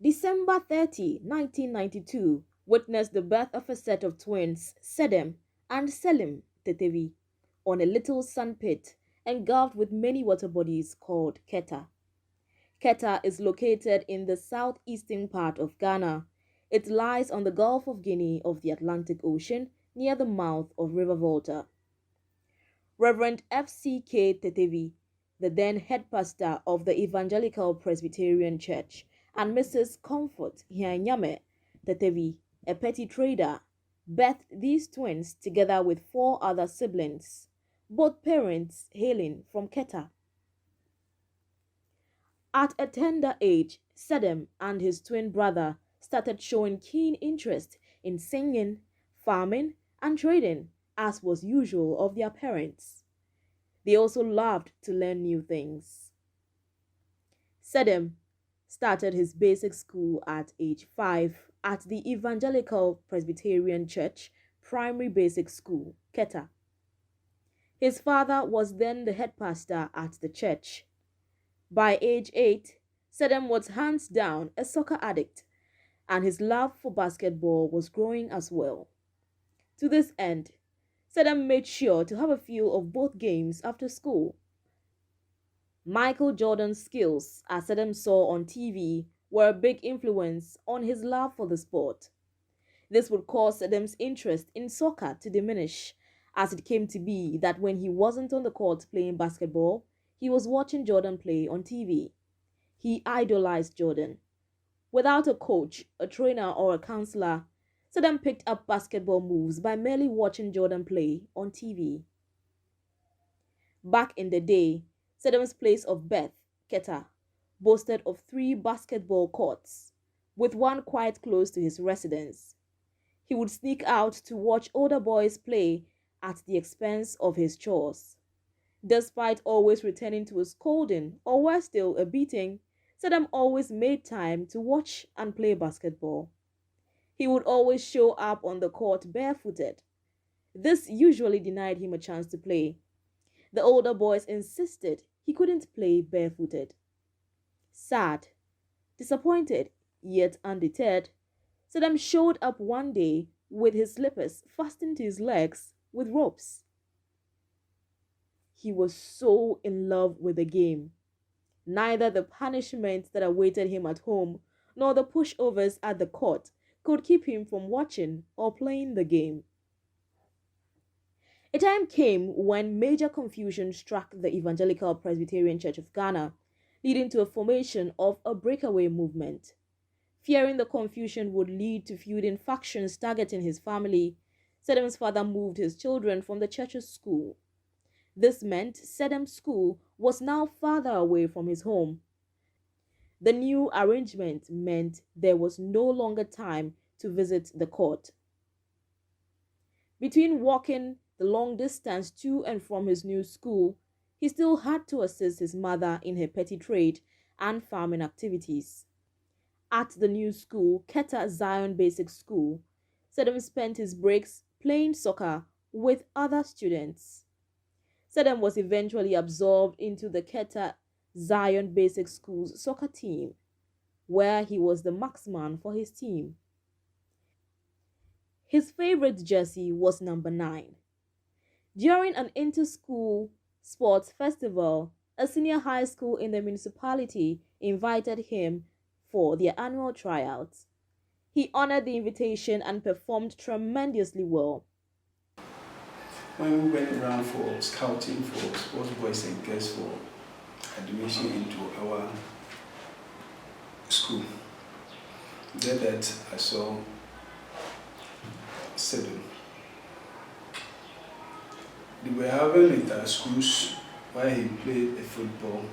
December 30, 1992 witnessed the birth of a set of twins, Sedem and Selim Tetevi, on a little sandpit engulfed with many water bodies called Keta. Keta is located in the southeastern part of Ghana. It lies on the Gulf of Guinea of the Atlantic Ocean near the mouth of River Volta. Reverend F.C.K. Tetevi, the then head pastor of the Evangelical Presbyterian Church, and Mrs. Comfort Hianyame Tetevi, a petty trader, birthed these twins together with four other siblings, both parents hailing from Keta. At a tender age, Sedem and his twin brother started showing keen interest in singing, farming, and trading, as was usual of their parents. They also loved to learn new things. Sedem started his basic school at age 5 at the Evangelical Presbyterian Church Primary Basic School, Keta. His father was then the head pastor at the church. By age 8, Sedem was hands down a soccer addict, and his love for basketball was growing as well. To this end, Sedem made sure to have a few of both games after school. Michael Jordan's skills, as Sedem saw on TV, were a big influence on his love for the sport. This would cause Sedem's interest in soccer to diminish, as it came to be that when he wasn't on the court playing basketball, he was watching Jordan play on TV. He idolized Jordan. Without a coach, a trainer, or a counselor, Sedem picked up basketball moves by merely watching Jordan play on TV. Back in the day, Sedem's place of birth, Keta, boasted of 3 basketball courts, with one quite close to his residence. He would sneak out to watch older boys play at the expense of his chores. Despite always returning to a scolding or worse still a beating, Sedem always made time to watch and play basketball. He would always show up on the court barefooted. This usually denied him a chance to play. The older boys insisted he couldn't play barefooted. Sad, disappointed, yet undeterred, Sedem showed up one day with his slippers fastened to his legs with ropes. He was so in love with the game. Neither the punishment that awaited him at home nor the pushovers at the court could keep him from watching or playing the game. A time came when major confusion struck the Evangelical Presbyterian Church of Ghana, leading to a formation of a breakaway movement. Fearing the confusion would lead to feuding factions targeting his family, Sedem's father moved his children from the church's school. This meant Sedem's school was now farther away from his home. The new arrangement meant there was no longer time to visit the court. Between walking the long distance to and from his new school, he still had to assist his mother in her petty trade and farming activities. At the new school, Keta Zion Basic School, Sedem spent his breaks playing soccer with other students. Sedem was eventually absorbed into the Keta Zion Basic School's soccer team, where he was the marksman for his team. His favorite jersey was number 9. During an inter-school sports festival, a senior high school in the municipality invited him for their annual tryouts. He honored the invitation and performed tremendously well. When we went around for scouting for sports boys and girls for admission into our school, there that I saw Sedem. They were having it at schools while he played a football.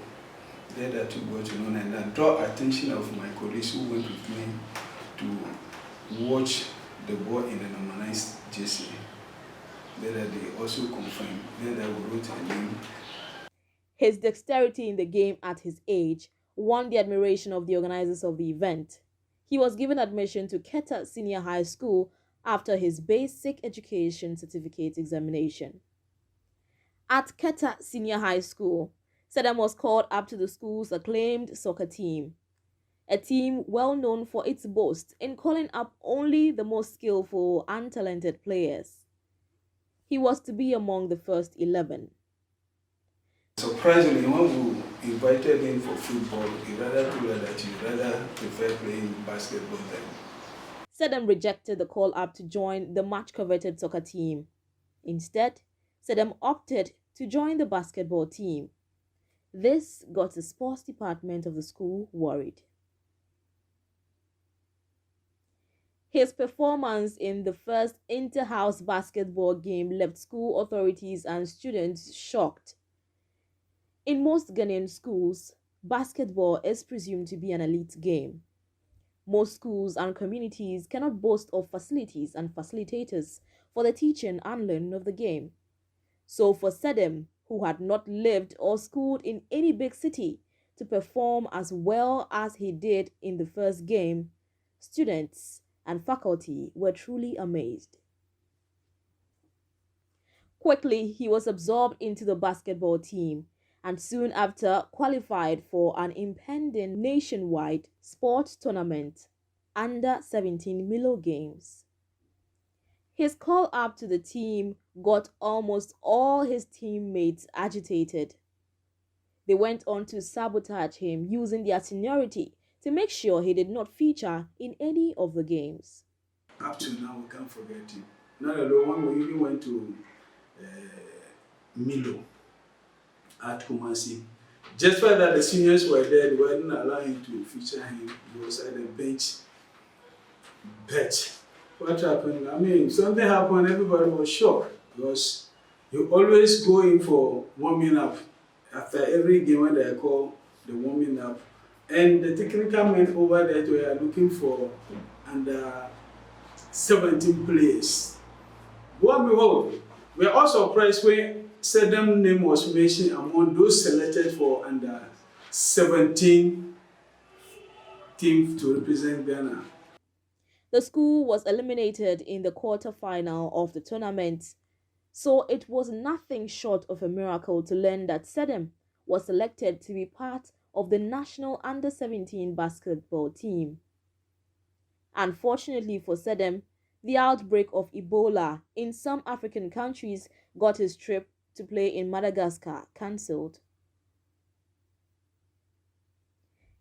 There that we got to know and I draw attention of my colleagues who went with me to watch the ball in a normalized jersey. There that they also confirmed. There that we wrote a name. His dexterity in the game at his age won the admiration of the organizers of the event. He was given admission to Keta Senior High School after his basic education certificate examination. At Keta Senior High School, Sedem was called up to the school's acclaimed soccer team. a team well known for its boast in calling up only the most skillful and talented players. He was to be among the first 11. Surprisingly, when we invited him for football, he rather told us that he rather prefer playing basketball than. Sedem rejected the call up to join the much coveted soccer team. Instead, Sedem opted to join the basketball team. This got the sports department of the school worried. His performance in the first inter-house basketball game left school authorities and students shocked. In most Ghanaian schools, basketball is presumed to be an elite game. Most schools and communities cannot boast of facilities and facilitators for the teaching and learning of the game. So for Sedem, who had not lived or schooled in any big city, to perform as well as he did in the first game, students and faculty were truly amazed. Quickly, he was absorbed into the basketball team and soon after qualified for an impending nationwide sports tournament, under 17 Milo Games. His call up to the team got almost all his teammates agitated. They went on to sabotage him using their seniority to make sure he did not feature in any of the games. Up to now, we can't forget him. Not alone, when we even went to Milo at Kumasi. Just for that the seniors were there, they weren't allowing him to feature him. He was at the bench. But what happened? I mean, something happened, everybody was shocked because you always go in for warming up after every game when they call the warming up. And the technical men over there were looking for under 17 players. Lo and behold, we are also surprised when Sedem's name was mentioned among those selected for under 17 team to represent Ghana. The school was eliminated in the quarter-final of the tournament, so it was nothing short of a miracle to learn that Sedem was selected to be part of the national under-17 basketball team. Unfortunately for Sedem, the outbreak of Ebola in some African countries got his trip to play in Madagascar cancelled.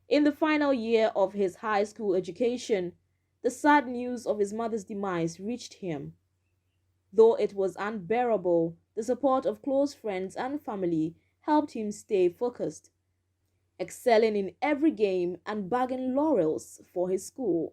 In the final year of his high school education, the sad news of his mother's demise reached him. Though it was unbearable, the support of close friends and family helped him stay focused, excelling in every game and bagging laurels for his school.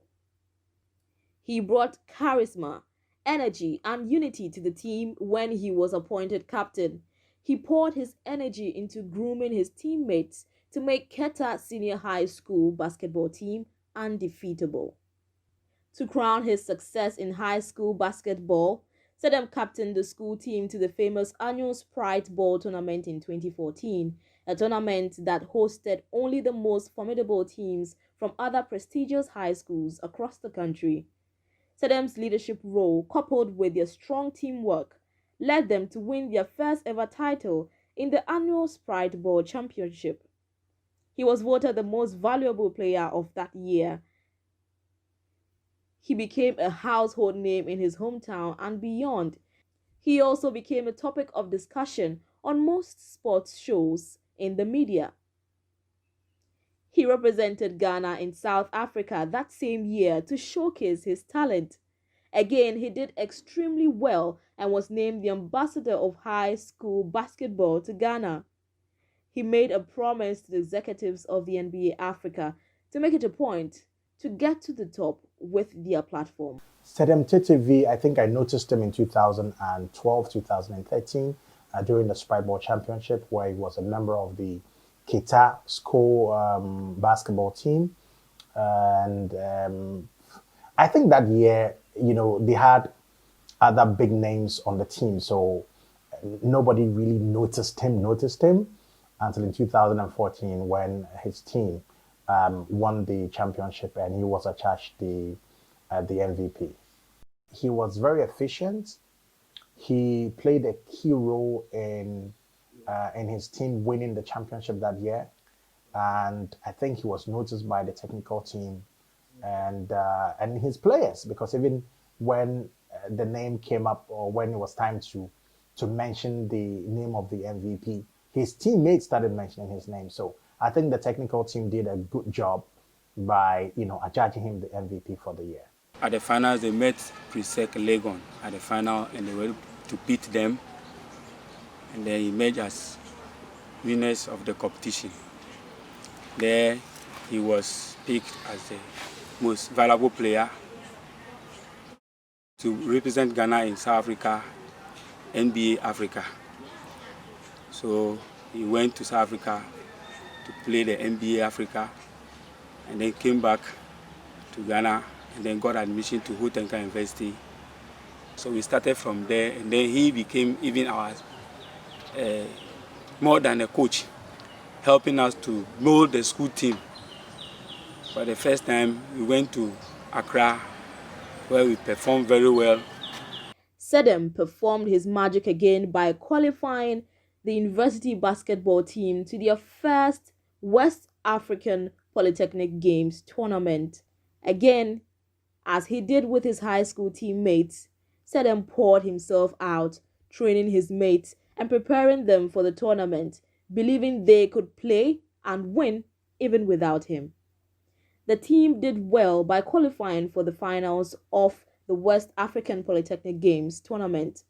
He brought charisma, energy, and unity to the team when he was appointed captain. He poured his energy into grooming his teammates to make Keta Senior High School basketball team undefeatable. To crown his success in high school basketball, Sedem captained the school team to the famous annual Sprite Ball tournament in 2014, a tournament that hosted only the most formidable teams from other prestigious high schools across the country. Sedem's leadership role, coupled with their strong teamwork, led them to win their first ever title in the annual Sprite Ball Championship. He was voted the most valuable player of that year. He became a household name in his hometown and beyond. He also became a topic of discussion on most sports shows in the media. He represented Ghana in South Africa that same year to showcase his talent. Again, he did extremely well and was named the ambassador of high school basketball to Ghana. He made a promise to the executives of the NBA Africa to make it a point to get to the top with their platform. Sedem TTV, I think I noticed him in 2012, 2013 during the Sprite Ball Championship, where he was a member of the Keta school basketball team. And I think that year, they had other big names on the team, so nobody really noticed him until in 2014 when his team won the championship and he was charged the MVP. He was very efficient. He played a key role in his team winning the championship that year. and I think he was noticed by the technical team and his players, because even when the name came up, or when it was time to mention the name of the MVP, his teammates started mentioning his name. So I think the technical team did a good job by adjudging him the MVP for the year. At the finals, they met Presec Legon at the final, and they were able to beat them, and they emerged as winners of the competition. There, he was picked as the most valuable player to represent Ghana in South Africa, NBA Africa. So he went to South Africa to play the NBA Africa, and then came back to Ghana, and then got admission to Hutenka University. So we started from there, and then he became even our more than a coach, helping us to mold the school team. For the first time, we went to Accra, where we performed very well. Sedem performed his magic again by qualifying the university basketball team to their first West African Polytechnic Games tournament. Again, as he did with his high school teammates, Sedem poured himself out, training his mates and preparing them for the tournament, believing they could play and win even without him. The team did well by qualifying for the finals of the West African Polytechnic Games tournament.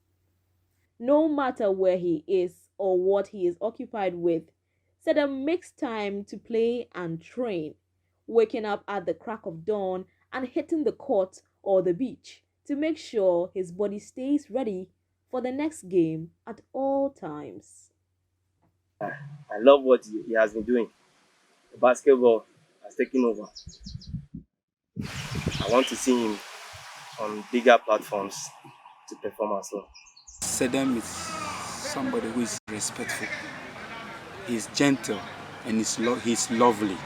No matter where he is or what he is occupied with, Sedem makes time to play and train, waking up at the crack of dawn and hitting the court or the beach to make sure his body stays ready for the next game at all times. I love what he has been doing. The basketball has taken over. I want to see him on bigger platforms to perform as well. Sedem is somebody who is respectful. He's gentle, and he's lovely.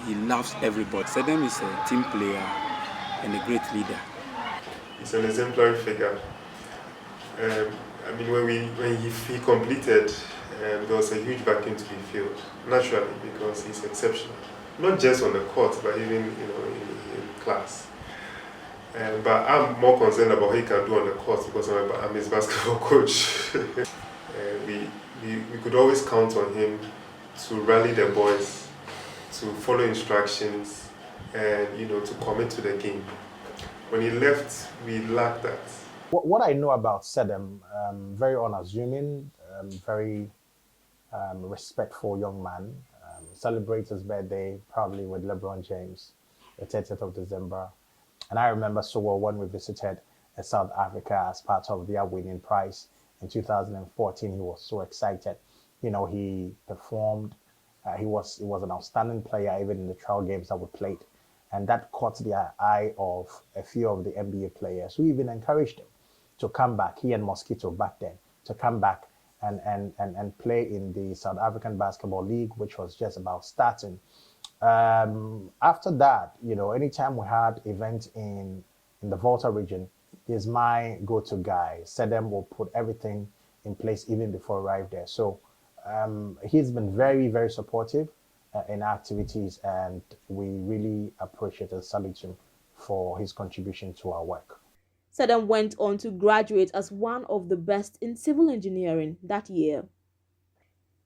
He loves everybody. Sedem is a team player and a great leader. He's an exemplary figure. When he completed, there was a huge vacuum to be filled, naturally, because he's exceptional. Not just on the court, but even in class. But I'm more concerned about what he can do on the court, because I'm his basketball coach. We could always count on him to rally the boys, to follow instructions, and to commit to the game. When he left, we lacked that. What I know about Sedem, very unassuming, very respectful young man. Celebrates his birthday probably with LeBron James, the 30th of December. And I remember so well when we visited South Africa as part of their winning prize in 2014. He was so excited. He performed. He was an outstanding player even in the trial games that we played. And that caught the eye of a few of the NBA players who even encouraged him to come back, he and Mosquito back then, to come back and play in the South African Basketball League, which was just about starting. After that, anytime we had events in the Volta region, he's my go-to guy. Sedem will put everything in place even before I arrive there. So he's been very, very supportive in our activities, and we really appreciate and salute him for his contribution to our work. Sedem went on to graduate as one of the best in civil engineering that year.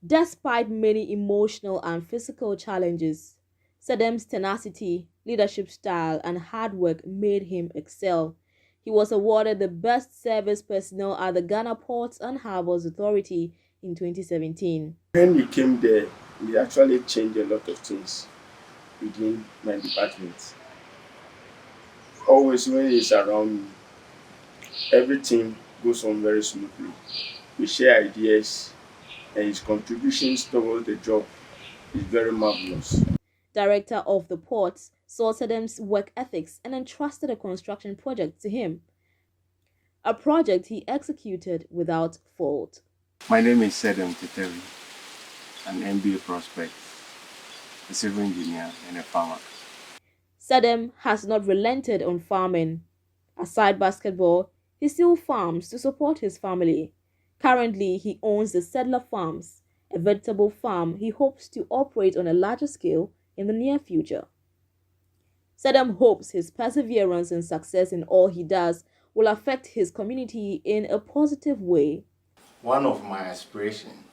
Despite many emotional and physical challenges, Sedem's tenacity, leadership style, and hard work made him excel. He was awarded the Best Service Personnel at the Ghana Ports and Harbours Authority in 2017. When we came there, we actually changed a lot of things within my department. Always when he's around me, everything goes on very smoothly. We share ideas, and his contributions towards the job is very marvelous. Director of the ports saw Sedem's work ethics and entrusted a construction project to him, a project he executed without fault. My name is Sedem Teteri, an MBA prospect, a civil engineer, and a farmer. Sedem has not relented on farming. Aside basketball, he still farms to support his family. Currently, he owns the Settler Farms, a vegetable farm he hopes to operate on a larger scale in the near future. Sedem hopes his perseverance and success in all he does will affect his community in a positive way. One of my aspirations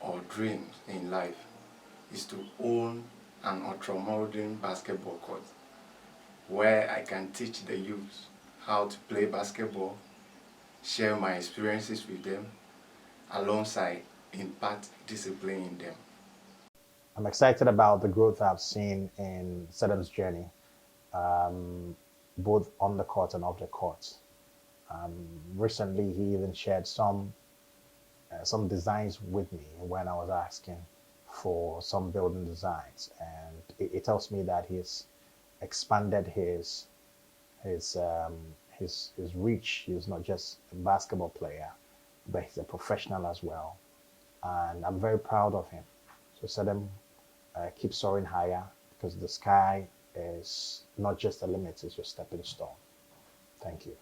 or dreams in life is to own an ultramodern basketball court where I can teach the youth how to play basketball, share my experiences with them, alongside impart discipline in them. I'm excited about the growth I've seen in Sedem's journey, both on the court and off the court. Recently, he even shared some designs with me when I was asking for some building designs, and it tells me that he's expanded his um, his reach. He's not just a basketball player, but he's a professional as well, and I'm very proud of him. So Sedem, keep soaring higher because the sky is not just a limit; it's your stepping stone. Thank you.